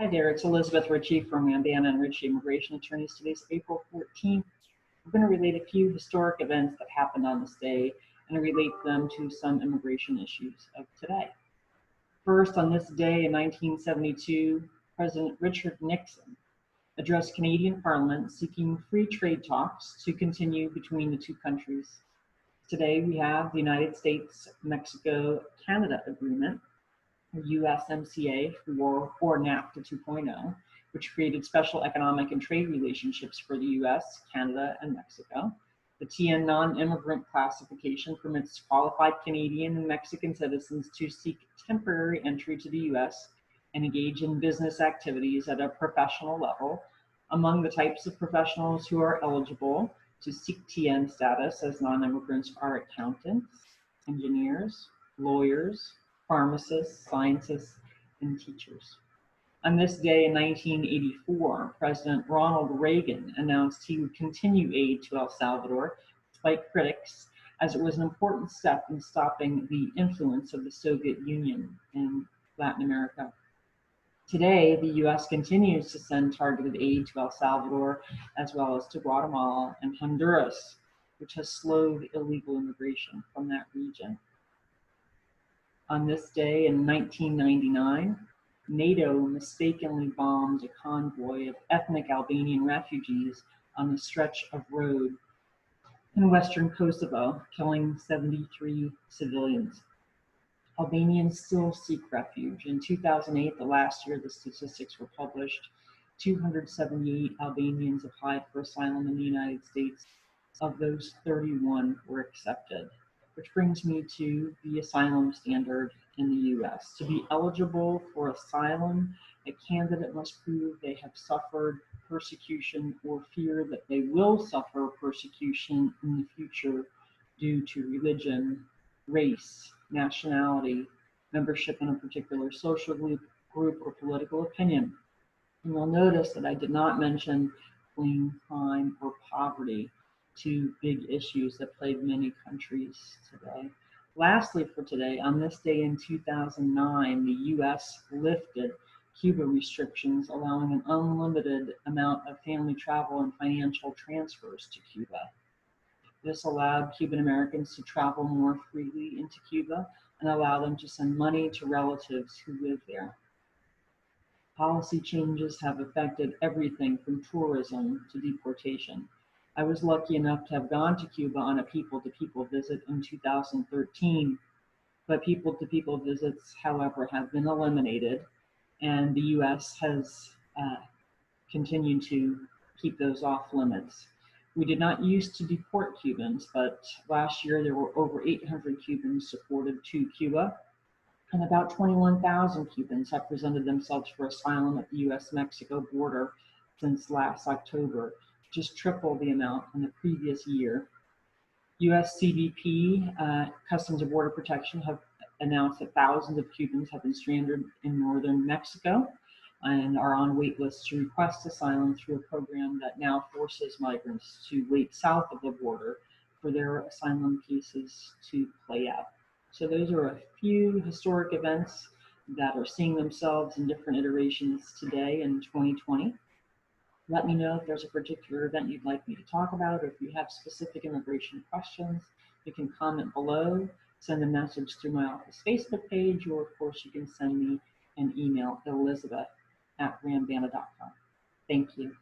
Hi there, it's Elizabeth Ritchie from Rambana and Ritchie Immigration Attorneys. Today's April 14th. I'm going to relate a few historic events that happened on this day and relate them to some immigration issues of today. First, on this day in 1972, President Richard Nixon addressed Canadian Parliament seeking free trade talks to continue between the two countries. Today, we have the United States-Mexico-Canada Agreement, USMCA, or NAFTA 2.0, which created special economic and trade relationships for the US, Canada, and Mexico. The TN non-immigrant classification permits qualified Canadian and Mexican citizens to seek temporary entry to the US and engage in business activities at a professional level. Among the types of professionals who are eligible to seek TN status as non-immigrants are accountants, engineers, lawyers, pharmacists, scientists, and teachers. On this day in 1984, President Ronald Reagan announced he would continue aid to El Salvador, despite critics, as it was an important step in stopping the influence of the Soviet Union in Latin America. Today, the U.S. continues to send targeted aid to El Salvador, as well as to Guatemala and Honduras, which has slowed illegal immigration from that region. On this day in 1999, NATO mistakenly bombed a convoy of ethnic Albanian refugees on a stretch of road in western Kosovo, killing 73 civilians. Albanians still seek refuge. In 2008, the last year the statistics were published, 278 Albanians applied for asylum in the United States. Of those, 31 were accepted. Which brings me to the asylum standard in the U.S. To be eligible for asylum, a candidate must prove they have suffered persecution or fear that they will suffer persecution in the future due to religion, race, nationality, membership in a particular social group or political opinion. And you'll notice that I did not mention fleeing crime or poverty, two big issues that plague many countries today. Lastly, for today, on this day in 2009, the U.S. lifted Cuba restrictions, allowing an unlimited amount of family travel and financial transfers to Cuba. This allowed Cuban Americans to travel more freely into Cuba and allow them to send money to relatives who live there. Policy changes have affected everything from tourism to deportation. I was lucky enough to have gone to Cuba on a people-to-people visit in 2013, but people-to-people visits, however, have been eliminated, and the U.S. has continued to keep those off limits. We did not used to deport Cubans, but last year there were over 800 Cubans deported to Cuba, and about 21,000 Cubans have presented themselves for asylum at the U.S.-Mexico border since last October, just triple the amount in the previous year. U.S. CBP, Customs and Border Protection, have announced that thousands of Cubans have been stranded in northern Mexico and are on wait lists to request asylum through a program that now forces migrants to wait south of the border for their asylum cases to play out. So those are a few historic events that are seeing themselves in different iterations today in 2020. Let me know if there's a particular event you'd like me to talk about, or if you have specific immigration questions. You can comment below, send a message through my office Facebook page, or of course you can send me an email, elizabeth@rambana.com. Thank you.